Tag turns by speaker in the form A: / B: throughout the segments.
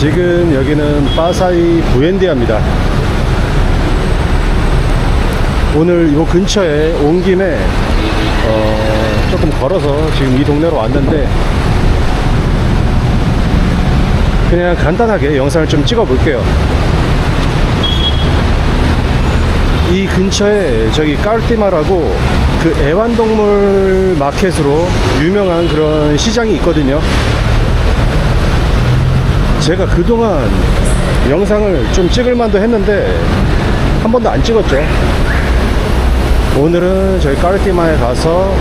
A: 지금 여기는 파사이 부엔디아입니다. 오늘 요 근처에 온 김에 조금 걸어서 지금 이 동네로 왔는데 그냥 간단하게 영상을 좀 찍어 볼게요. 이 근처에 저기 까르티마라고 그 애완동물 마켓으로 유명한 그런 시장이 있거든요. 제가 그동안 영상을 좀 찍을 만도 했는데 한 번도 안 찍었죠. 오늘은 저희 까르티마에 가서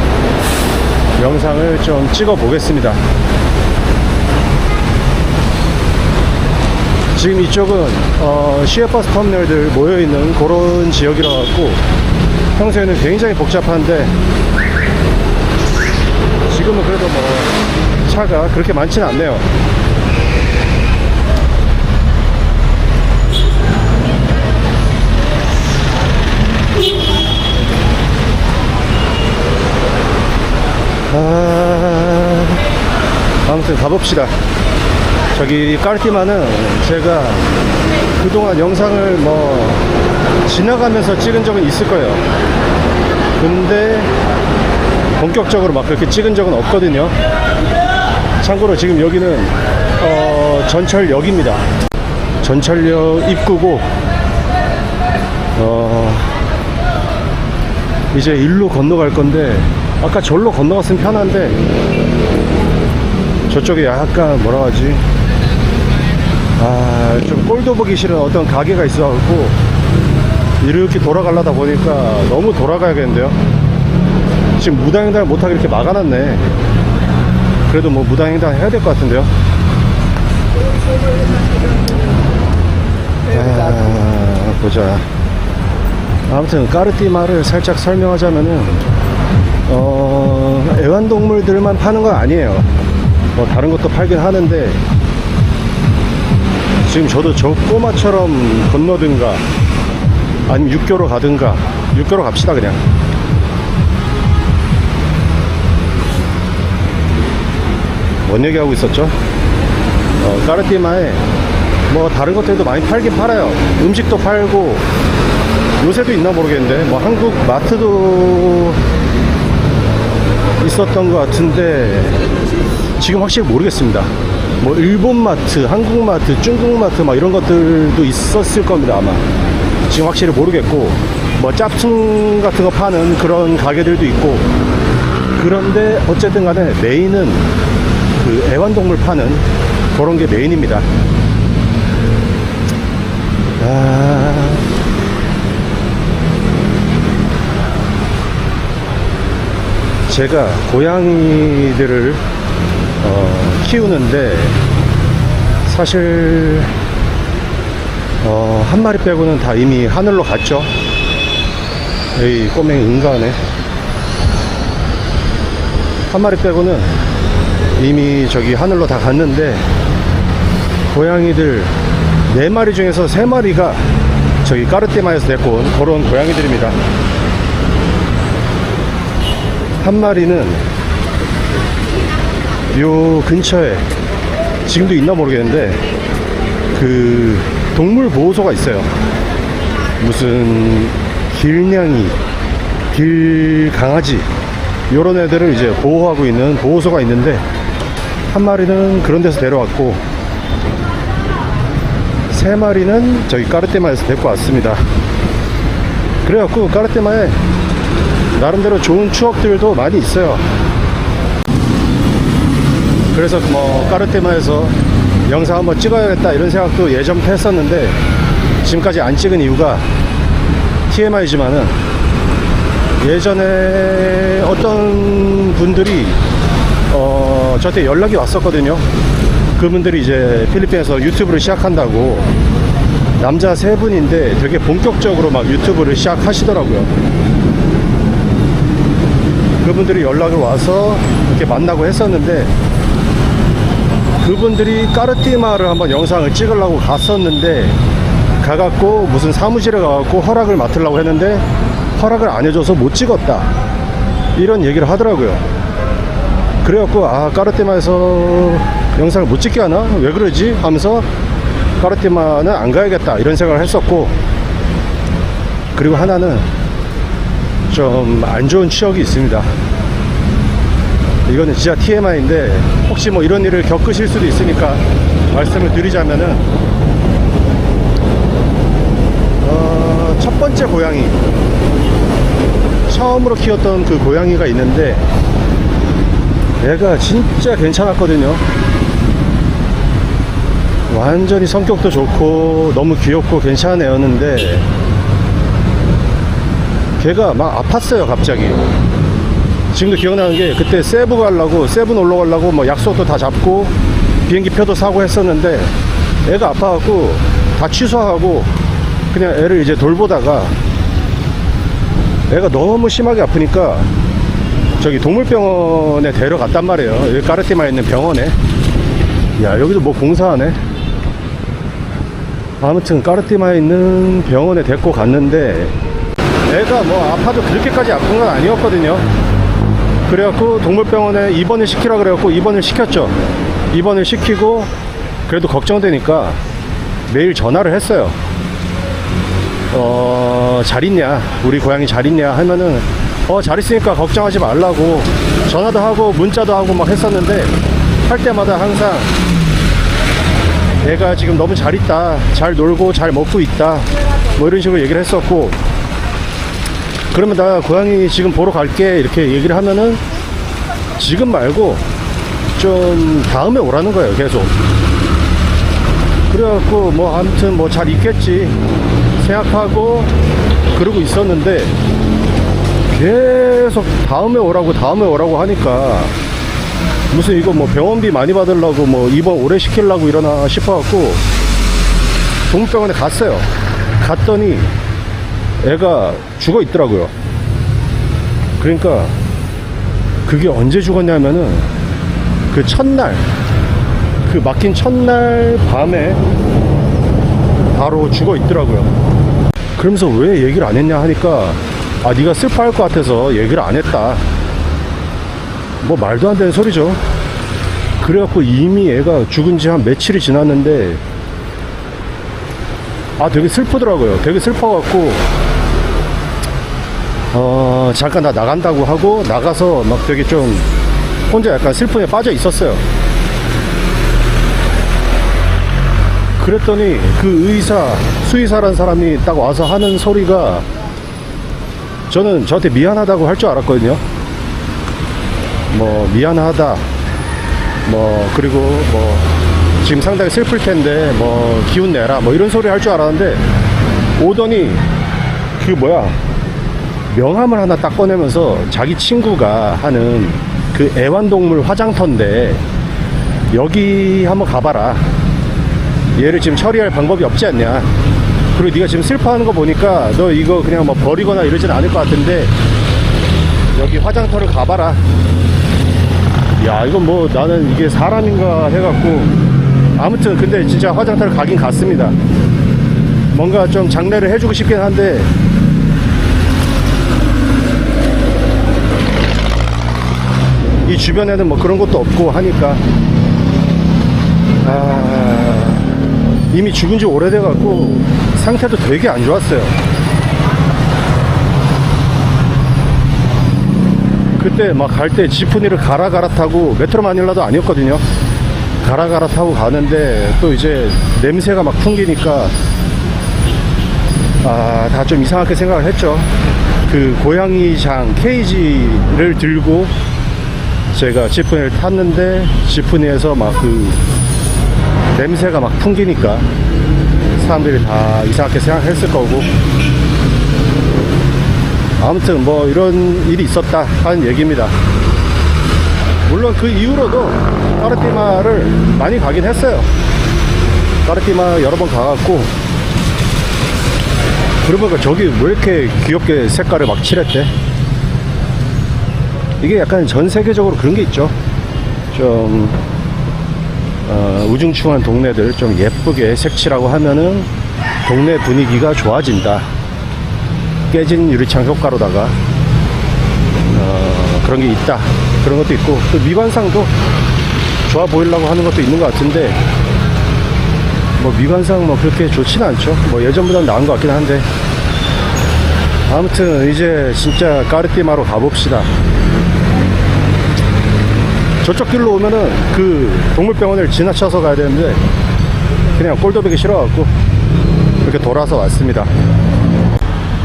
A: 영상을 좀 찍어 보겠습니다. 지금 이쪽은 시외버스 터미널들 모여있는 그런 지역이라 갖고 평소에는 굉장히 복잡한데 지금은 그래도 뭐 차가 그렇게 많지는 않네요. 아무튼 가봅시다. 저기 까르티마는 제가 그동안 영상을 뭐 지나가면서 찍은 적은 있을 거예요. 근데 본격적으로 막 그렇게 찍은 적은 없거든요. 참고로 지금 여기는 전철역입니다. 전철역 입구고 이제 일로 건너갈 건데 아까 절로 건너갔으면 편한데 저쪽에 약간 뭐라 하지, 좀 꼴도 보기 싫은 어떤 가게가 있어갖고 이렇게 돌아가려다 보니까 너무 돌아가야겠는데요. 지금 무단횡단을 못하게 이렇게 막아놨네. 그래도 뭐 무단횡단 해야 될 것 같은데요. 보자. 아무튼 까르티마를 살짝 설명하자면은 애완동물들만 파는 건 아니에요. 뭐 다른 것도 팔긴 하는데 지금 저도 저 꼬마처럼 건너든가 아니면 육교로 가든가, 육교로 갑시다 그냥. 뭔 얘기하고 있었죠? 까르티마에 뭐 다른 것들도 많이 팔긴 팔아요. 음식도 팔고 요새도 있나 모르겠는데 뭐 한국 마트도 있었던 것 같은데 지금 확실히 모르겠습니다. 뭐 일본 마트, 한국 마트, 중국 마트 막 이런 것들도 있었을 겁니다 아마. 지금 확실히 모르겠고 뭐 짭퉁 같은 거 파는 그런 가게들도 있고. 그런데 어쨌든 간에 메인은 그 애완동물 파는 그런 게 메인입니다. 제가 고양이들을 키우는데 사실 한 마리 빼고는 다 이미 하늘로 갔죠. 에이 꼬맹이 응가하네. 한 마리 빼고는 이미 저기 하늘로 다 갔는데 고양이들 4마리 중에서 3마리가 저기 까르티마에서 데리고 온 그런 고양이들입니다. 한 마리는 요 근처에 지금도 있나 모르겠는데 그 동물보호소가 있어요. 무슨 길냥이, 길강아지 요런 애들을 이제 보호하고 있는 보호소가 있는데 한 마리는 그런 데서 데려왔고 3마리는 저기 까르티마에서 데리고 왔습니다. 그래갖고 까르티마에 나름대로 좋은 추억들도 많이 있어요. 그래서 뭐 까르티마에서 영상 한번 찍어야겠다 이런 생각도 예전부터 했었는데 지금까지 안 찍은 이유가 TMI지만은 예전에 어떤 분들이 저한테 연락이 왔었거든요. 그분들이 이제 필리핀에서 유튜브를 시작한다고, 남자 3분인데 되게 본격적으로 막 유튜브를 시작하시더라고요. 그분들이 연락을 와서 이렇게 만나고 했었는데 그분들이 까르티마를 한번 영상을 찍으려고 갔었는데 가갖고 무슨 사무실에 가갖고 허락을 맡으려고 했는데 허락을 안 해줘서 못 찍었다 이런 얘기를 하더라고요. 그래갖고 까르티마에서 영상을 못 찍게 하나? 왜 그러지? 하면서 까르티마는 안 가야겠다 이런 생각을 했었고, 그리고 하나는 좀 안 좋은 추억이 있습니다. 이거는 진짜 TMI인데 혹시 뭐 이런 일을 겪으실 수도 있으니까 말씀을 드리자면은, 첫 번째 고양이, 처음으로 키웠던 그 고양이가 있는데 얘가 진짜 괜찮았거든요. 완전히 성격도 좋고 너무 귀엽고 괜찮은 애였는데 걔가 막 아팠어요 갑자기. 지금도 기억나는 게, 그때 세부 놀러 가려고 뭐 약속도 다 잡고 비행기 표도 사고 했었는데 애가 아파갖고 다 취소하고 그냥 애를 이제 돌보다가 애가 너무 심하게 아프니까 저기 동물병원에 데려갔단 말이에요. 여기 까르티마에 있는 병원에. 야, 여기도 뭐 공사하네. 아무튼 까르티마에 있는 병원에 데리고 갔는데 애가 뭐 아파도 그렇게까지 아픈 건 아니었거든요. 그래갖고 동물병원에 입원을 시키라 그래갖고 입원을 시켰죠. 입원을 시키고 그래도 걱정되니까 매일 전화를 했어요. 잘 있냐, 우리 고양이 잘 있냐 하면은 잘 있으니까 걱정하지 말라고 전화도 하고 문자도 하고 막 했었는데, 할 때마다 항상 얘가 지금 너무 잘 있다, 잘 놀고 잘 먹고 있다, 뭐 이런 식으로 얘기를 했었고, 그러면 나 고양이 지금 보러 갈게 이렇게 얘기를 하면은 지금 말고 좀 다음에 오라는 거예요, 계속. 그래갖고 뭐 아무튼 뭐 잘 있겠지 생각하고 그러고 있었는데, 계속 다음에 오라고 하니까 무슨 이거 뭐 병원비 많이 받으려고 뭐 입원 오래 시키려고 이러나 싶어갖고 동물병원에 갔어요. 갔더니 애가 죽어 있더라고요. 그러니까 그게 언제 죽었냐면은 그 첫날, 그 막힌 첫날 밤에 바로 죽어 있더라고요. 그러면서 왜 얘기를 안 했냐 하니까 네가 슬퍼할 것 같아서 얘기를 안 했다. 뭐 말도 안 되는 소리죠. 그래갖고 이미 애가 죽은 지 한 며칠이 지났는데 되게 슬프더라고요. 되게 슬퍼갖고 잠깐 나 나간다고 하고 나가서 막 되게 좀 혼자 약간 슬픔에 빠져 있었어요. 그랬더니 그 수의사란 사람이 딱 와서 하는 소리가, 저는 저한테 미안하다고 할 줄 알았거든요. 뭐 미안하다, 뭐 그리고 뭐 지금 상당히 슬플 텐데 뭐 기운 내라, 뭐 이런 소리 할 줄 알았는데, 오더니 그 명함을 하나 딱 꺼내면서 자기 친구가 하는 그 애완동물 화장터인데 여기 한번 가봐라, 얘를 지금 처리할 방법이 없지 않냐, 그리고 네가 지금 슬퍼하는 거 보니까 너 이거 그냥 뭐 버리거나 이러진 않을 것 같은데 여기 화장터를 가봐라. 야, 이건 뭐 나는 이게 사람인가 해갖고, 아무튼 근데 진짜 화장터를 가긴 갔습니다. 뭔가 좀 장례를 해주고 싶긴 한데 이 주변에는 뭐 그런 것도 없고 하니까 이미 죽은 지 오래돼갖고 상태도 되게 안 좋았어요. 그때 막 갈 때 지프니를 가라 타고, 메트로 마닐라도 아니었거든요. 가라 타고 가는데 또 이제 냄새가 막 풍기니까 다 좀 이상하게 생각을 했죠. 그 고양이장 케이지를 들고 제가 지프니를 탔는데 지프니에서 막 그 냄새가 막 풍기니까 사람들이 다 이상하게 생각했을 거고, 아무튼 뭐 이런 일이 있었다 하는 얘기입니다. 물론 그 이후로도 까르티마를 많이 가긴 했어요. 까르티마 여러 번 가갖고, 그러고 보니까 저기 왜 이렇게 귀엽게 색깔을 막 칠했대? 이게 약간 전 세계적으로 그런 게 있죠. 좀 우중충한 동네들 좀 예쁘게 색칠하고 하면은 동네 분위기가 좋아진다. 깨진 유리창 효과로다가 그런 게 있다. 그런 것도 있고, 또 미관상도 좋아 보이려고 하는 것도 있는 것 같은데, 뭐 미관상 뭐 그렇게 좋지는 않죠. 뭐 예전보다는 나은 것 같긴 한데, 아무튼 이제 진짜 까르띠마로 가봅시다. 저쪽 길로 오면은 그 동물병원을 지나쳐서 가야 되는데 그냥 꼴도 보기 싫어갖고 이렇게 돌아서 왔습니다.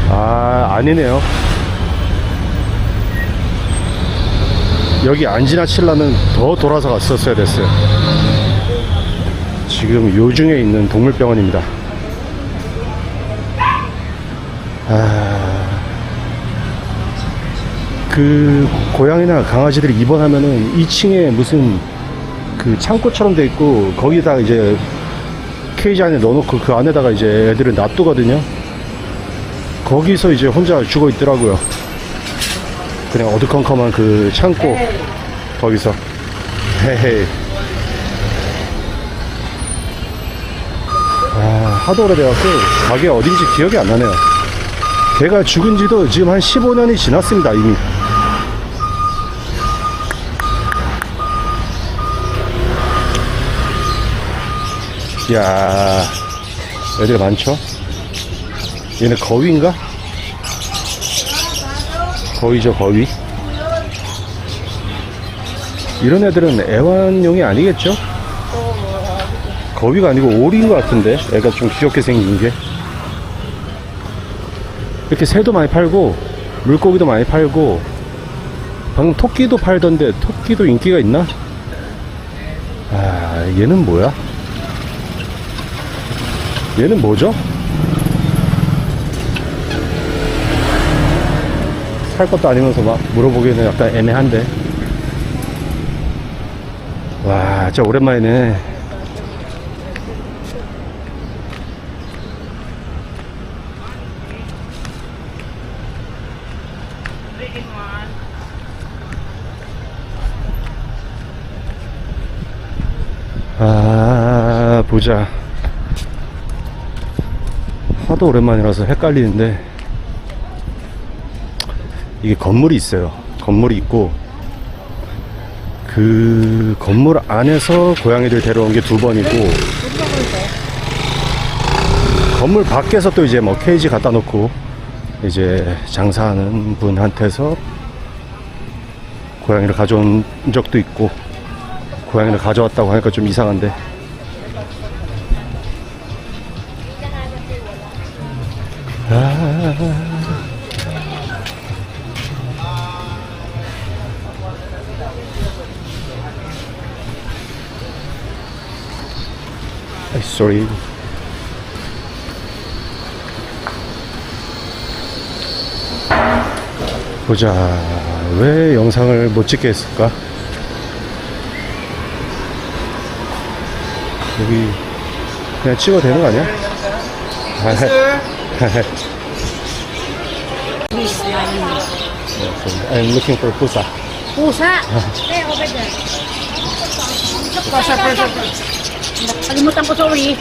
A: 아, 아니네요. 여기 안 지나치려면 더 돌아서 갔었어야 됐어요. 지금 요중에 있는 동물병원입니다. 그 고양이나 강아지들이 입원하면은 2층에 무슨 그 창고처럼 돼 있고 거기다 이제 케이지 안에 넣어놓고 그 안에다가 이제 애들을 놔두거든요. 거기서 이제 혼자 죽어 있더라고요. 그냥 어두컴컴한 그 창고 거기서. 헤헤. 아, 하도 오래돼갖고 가게 어딘지 기억이 안 나네요. 걔가 죽은 지도 지금 한 15년이 지났습니다, 이미. 이야, 애들 많죠? 얘네 거위인가? 거위죠, 거위. 이런 애들은 애완용이 아니겠죠? 거위가 아니고 오리인 것 같은데, 애가 좀 귀엽게 생긴 게. 이렇게 새도 많이 팔고 물고기도 많이 팔고, 방금 토끼도 팔던데 토끼도 인기가 있나? 아, 얘는 뭐야? 얘는 뭐죠? 살 것도 아니면서 막 물어보기에는 약간 애매한데. 와, 진짜 오랜만이네. 아, 보자. 하도 오랜만이라서 헷갈리는데, 이게 건물이 있어요. 건물이 있고, 그 건물 안에서 고양이들 데려온 게 2번이고, 건물 밖에서 또 이제 뭐 케이지 갖다 놓고 이제 장사하는 분한테서 고양이를 가져온 적도 있고, 고양이를 가져왔다고 하니까 좀 이상한데. Sorry. 보자. 왜 영상을 못 찍게 했을까? 여기 그냥 찍어도 되는 거 아니야? I'm looking for pusa.
B: Pusa? Eh, over there. Kalimutan ko, sorry.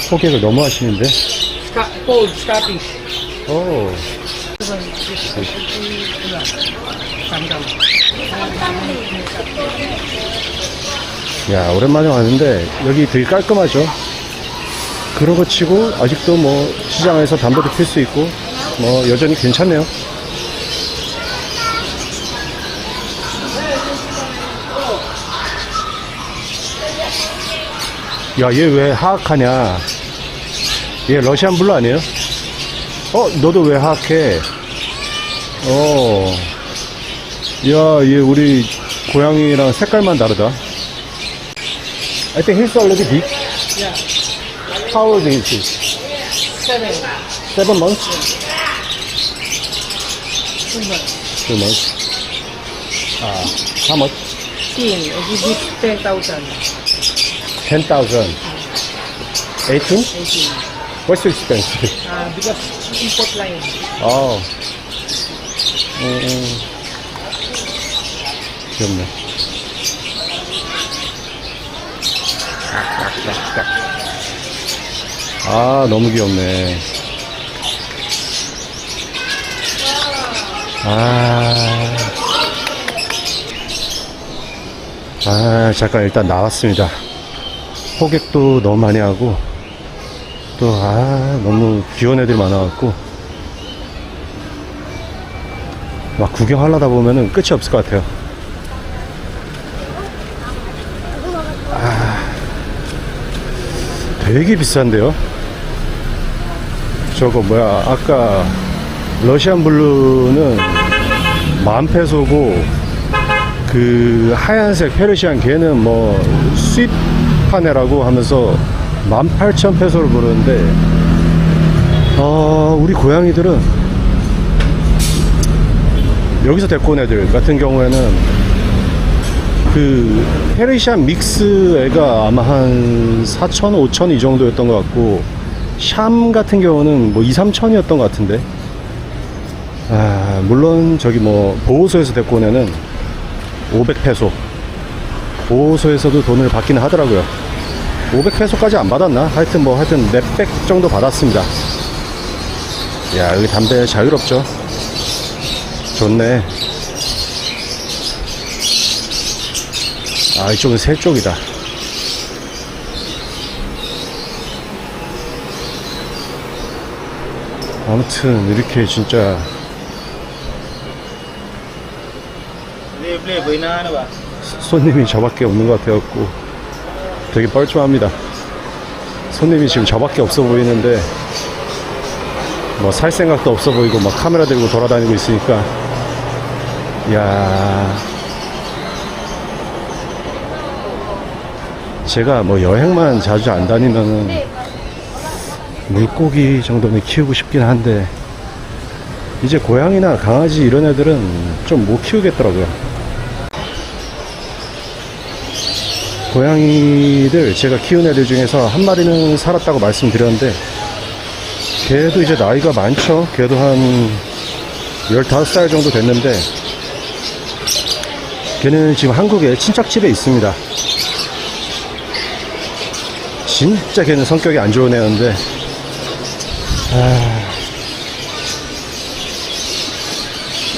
A: 포객을 너무 하시는데?
C: Cold Scottish.
A: 오. 야, 오랜만에 왔는데 여기 되게 깔끔하죠? 그러고 치고 아직도 뭐 시장에서 담배도 필 수 있고 뭐 여전히 괜찮네요. 야, 얘 왜 하악하냐? 얘 러시안 블루 아니에요? 너도 왜 하악해? 야, 얘 우리 고양이랑 색깔만 다르다. I think he's already big.
C: Yeah.
A: How old is he?
C: 7.
A: 7 months?
C: 2 months.
A: 2 months. How much?
C: 10. I give it 10,000.
A: 10,000. 18?
C: 18.
A: What's so expensive?
C: Because import line.
A: Oh. 귀엽네. 아, 너무 귀엽네. 잠깐 일단 나왔습니다. 호객도 너무 많이 하고, 또, 너무 귀여운 애들이 많아갖고, 막 구경하려다 보면은 끝이 없을 것 같아요. 되게 비싼데요? 저거 뭐야, 아까 러시안 블루는 10,000페소고, 그 하얀색 페르시안 걔는 뭐 수입한 애라고 하면서 18,000페소를 부르는데, 우리 고양이들은 여기서 데리고 온 애들 같은 경우에는 그 페르시안 믹스 애가 아마 한 4,000, 5,000 이 정도였던 것 같고, 샴 같은 경우는 뭐 2, 3,000이었던 것 같은데, 물론 저기 뭐 보호소에서 데리고 온 애는 500페소, 보호소에서도 돈을 받기는 하더라고요. 500페소까지 안 받았나? 하여튼 몇백 정도 받았습니다. 야, 여기 담배 자유롭죠? 좋네. 이쪽은 새 쪽이다. 아무튼 이렇게 진짜 손님이 저밖에 없는 것 같아갖고 되게 뻘쭘합니다. 손님이 지금 저밖에 없어 보이는데 뭐 살 생각도 없어 보이고 막 카메라 들고 돌아다니고 있으니까, 이야, 제가 뭐 여행만 자주 안 다니면은 물고기 정도는 키우고 싶긴 한데, 이제 고양이나 강아지 이런 애들은 좀 못 키우겠더라고요. 고양이들 제가 키운 애들 중에서 한 마리는 살았다고 말씀드렸는데, 걔도 이제 나이가 많죠. 걔도 한 15살 정도 됐는데, 걔는 지금 한국에 친척집에 있습니다. 진짜 걔는 성격이 안 좋은 애였는데,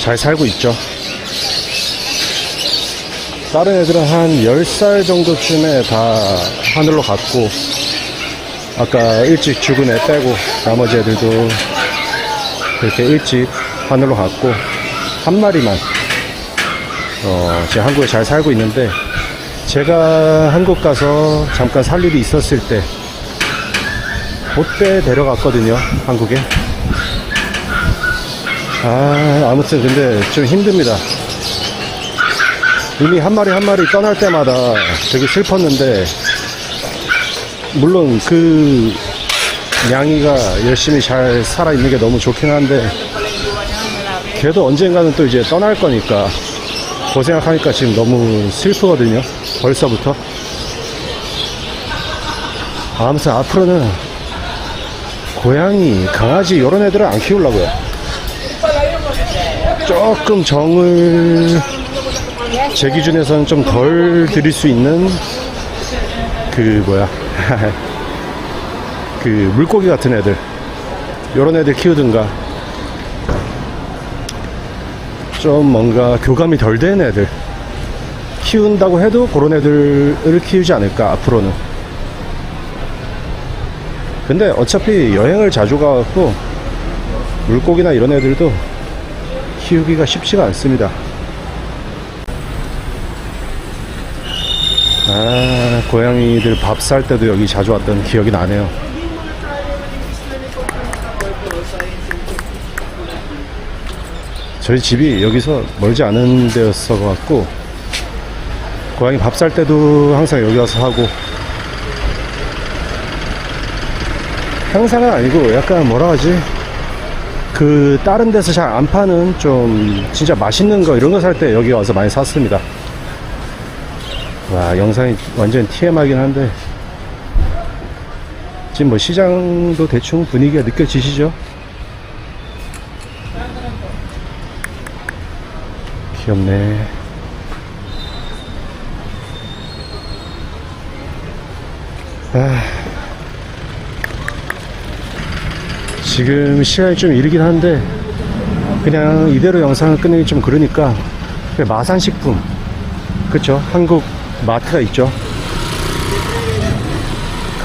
A: 잘 살고 있죠. 다른 애들은 한 10살 정도쯤에 다 하늘로 갔고, 아까 일찍 죽은 애 빼고 나머지 애들도 그렇게 일찍 하늘로 갔고, 한 마리만 제 한국에 잘 살고 있는데, 제가 한국 가서 잠깐 살 일이 있었을 때 그때 데려갔거든요, 한국에. 아무튼 근데 좀 힘듭니다. 이미 한 마리 한 마리 떠날 때마다 되게 슬펐는데, 물론 그 냥이가 열심히 잘 살아있는 게 너무 좋긴 한데, 걔도 언젠가는 또 이제 떠날 거니까 그 생각하니까 지금 너무 슬프거든요, 벌써부터. 아무튼 앞으로는 고양이, 강아지 이런 애들은 안 키우려고요. 조금 정을 제 기준에서는 좀 덜 들일 수 있는 그 물고기 같은 애들, 요런 애들 키우든가, 좀 뭔가 교감이 덜 된 애들 키운다고 해도 그런 애들을 키우지 않을까, 앞으로는. 근데 어차피 여행을 자주 가갖고 물고기나 이런 애들도 키우기가 쉽지가 않습니다. 고양이들 밥 살 때도 여기 자주 왔던 기억이 나네요. 저희 집이 여기서 멀지 않은 데였어 갖고 고양이 밥 살 때도 항상 여기 와서 하고, 항상은 아니고 약간 뭐라 하지, 그 다른 데서 잘 안 파는 좀 진짜 맛있는 거 이런 거 살 때 여기 와서 많이 샀습니다. 와, 영상이 완전 TMI긴 한데, 지금 뭐 시장도 대충 분위기가 느껴지시죠? 귀엽네. 지금 시간이 좀 이르긴 한데 그냥 이대로 영상을 끝내기 좀 그러니까 마산식품, 그쵸? 한국 마트가 있죠.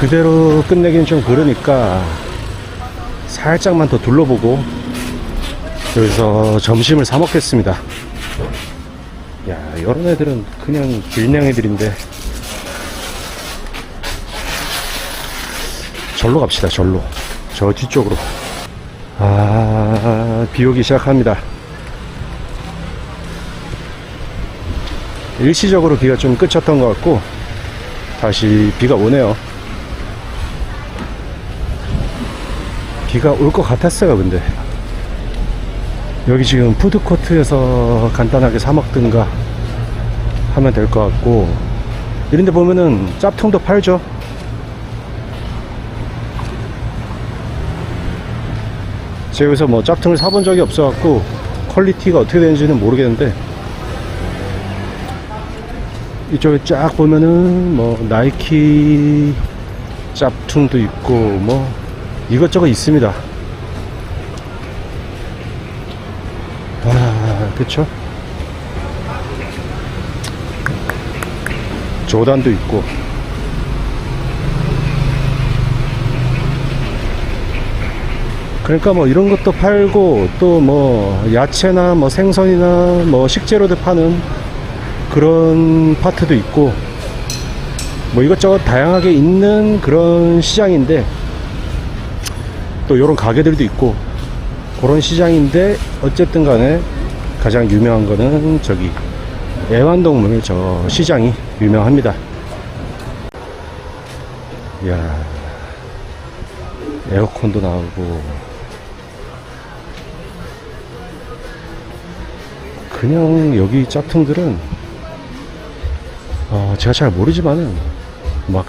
A: 그대로 끝내기는 좀 그러니까 살짝만 더 둘러보고 여기서 점심을 사 먹겠습니다. 야, 이런 애들은 그냥 길냥 애들인데 절로 갑시다. 절로, 저 뒤쪽으로. 비 오기 시작합니다. 일시적으로 비가 좀 그쳤던 것 같고 다시 비가 오네요. 비가 올 것 같았어요. 근데 여기 지금 푸드코트에서 간단하게 사 먹든가 하면 될 것 같고, 이런데 보면은 짭통도 팔죠. 제가 여기서 뭐 짭통을 사본 적이 없어 갖고 퀄리티가 어떻게 되는지는 모르겠는데, 이쪽에 쫙 보면은 뭐 나이키 짭퉁도 있고 뭐 이것저것 있습니다. 그쵸? 조단도 있고. 그러니까 뭐 이런 것도 팔고, 또 뭐 야채나 뭐 생선이나 뭐 식재료들 파는 그런 파트도 있고, 뭐 이것저것 다양하게 있는 그런 시장인데, 또 이런 가게들도 있고 그런 시장인데, 어쨌든 간에 가장 유명한 거는 저기 애완동물 저 시장이 유명합니다. 이야, 에어컨도 나오고. 그냥 여기 짝퉁들은 제가 잘 모르지만은 막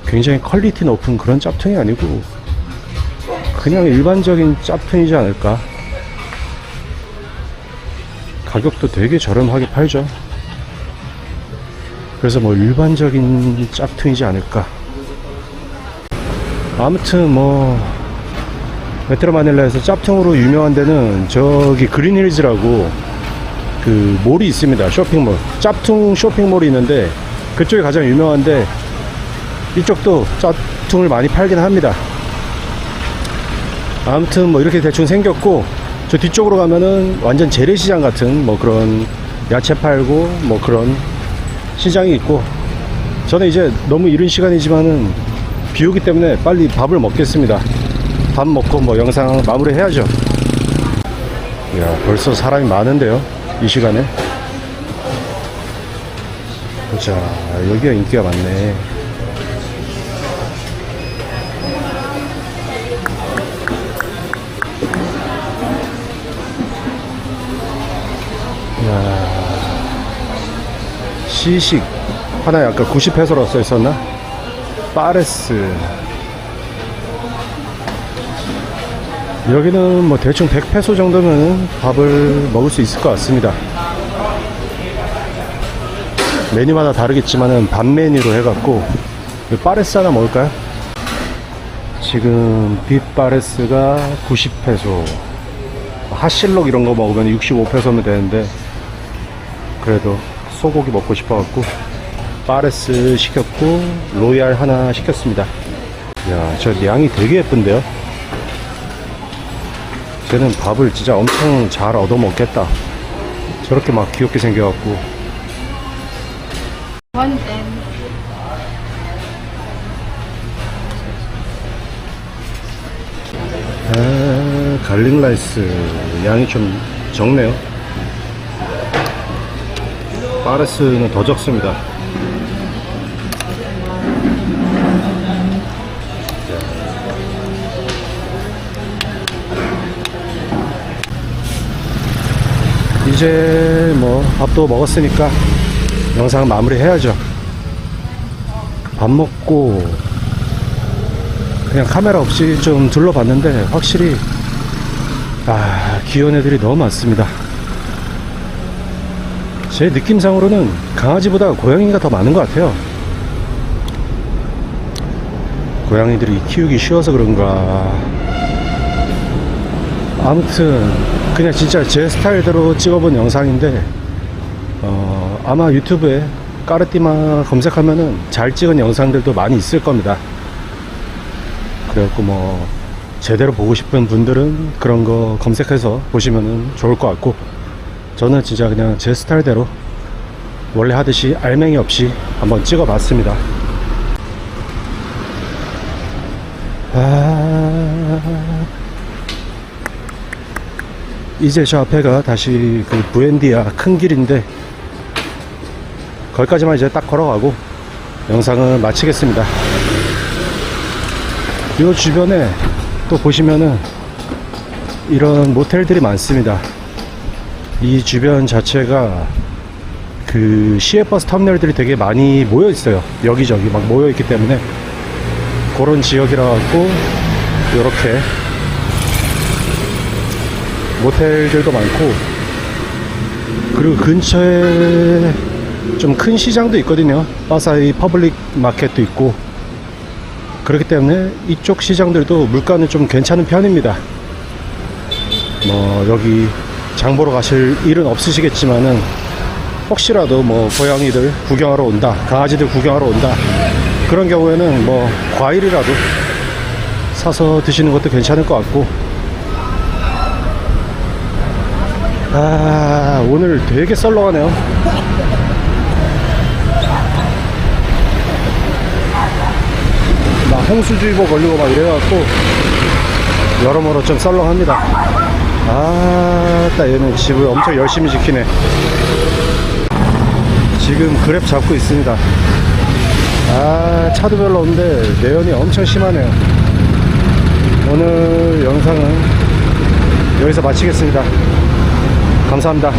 A: 굉장히 퀄리티 높은 그런 짝퉁이 아니고 그냥 일반적인 짝퉁이지 않을까. 가격도 되게 저렴하게 팔죠. 그래서 뭐 일반적인 짝퉁이지 않을까. 아무튼 뭐 메트로 마닐라에서 짭퉁으로 유명한 데는 저기 그린힐즈라고 그 몰이 있습니다. 쇼핑몰, 짭퉁 쇼핑몰이 있는데 그쪽이 가장 유명한데, 이쪽도 짭퉁을 많이 팔긴 합니다. 아무튼 뭐 이렇게 대충 생겼고, 저 뒤쪽으로 가면은 완전 재래시장 같은 뭐 그런 야채 팔고 뭐 그런 시장이 있고, 저는 이제 너무 이른 시간이지만은 비 오기 때문에 빨리 밥을 먹겠습니다. 밥 먹고 뭐 영상 마무리 해야죠. 이야, 벌써 사람이 많은데요, 이 시간에. 보자, 여기가 인기가 많네. 이야, 시식 하나에 아까 90페소라고 써 있었나? 파레스. 여기는 뭐 대충 100페소 정도면 밥을 먹을 수 있을 것 같습니다. 메뉴마다 다르겠지만은 반 메뉴로 해갖고. 파레스 하나 먹을까요? 지금 빗파레스가 90페소, 핫실록 이런 거 먹으면 65페소면 되는데, 그래도 소고기 먹고 싶어갖고 파레스 시켰고 로얄 하나 시켰습니다. 야, 저 양이 되게 예쁜데요. 쟤는 밥을 진짜 엄청 잘 얻어먹겠다. 저렇게 막 귀엽게 생겨갖고. 갈릭 라이스 양이 좀 적네요. 파레스는 더 적습니다. 이제 뭐 밥도 먹었으니까 영상을 마무리 해야죠. 밥 먹고 그냥 카메라 없이 좀 둘러봤는데 확실히 귀여운 애들이 너무 많습니다. 제 느낌상으로는 강아지보다 고양이가 더 많은 것 같아요. 고양이들이 키우기 쉬워서 그런가, 아무튼 그냥 진짜 제 스타일대로 찍어본 영상인데 아마 유튜브에 까르띠마 검색하면은 잘 찍은 영상들도 많이 있을 겁니다. 그래갖고 뭐 제대로 보고 싶은 분들은 그런 거 검색해서 보시면은 좋을 것 같고, 저는 진짜 그냥 제 스타일대로 원래 하듯이 알맹이 없이 한번 찍어 봤습니다. 이제 저 앞에가 다시 그 부엔디아 큰 길인데, 거기까지만 이제 딱 걸어가고 영상을 마치겠습니다. 이 주변에 또 보시면은 이런 모텔들이 많습니다. 이 주변 자체가 그 시외버스 터미널들이 되게 많이 모여 있어요. 여기저기 막 모여 있기 때문에 그런 지역이라 갖고 이렇게 모텔들도 많고, 그리고 근처에 좀 큰 시장도 있거든요. 파사이 퍼블릭 마켓도 있고, 그렇기 때문에 이쪽 시장들도 물가는 좀 괜찮은 편입니다. 뭐 여기 장 보러 가실 일은 없으시겠지만은 혹시라도 뭐 고양이들 구경하러 온다, 강아지들 구경하러 온다, 그런 경우에는 뭐 과일이라도 사서 드시는 것도 괜찮을 것 같고. 오늘 되게 썰렁하네요. 막 홍수주의보 걸리고 막 이래갖고 여러모로 좀 썰렁합니다. 딱 얘는 집을 엄청 열심히 지키네. 지금 그랩 잡고 있습니다. 차도 별로 없는데 내연이 엄청 심하네요. 오늘 영상은 여기서 마치겠습니다. 감사합니다.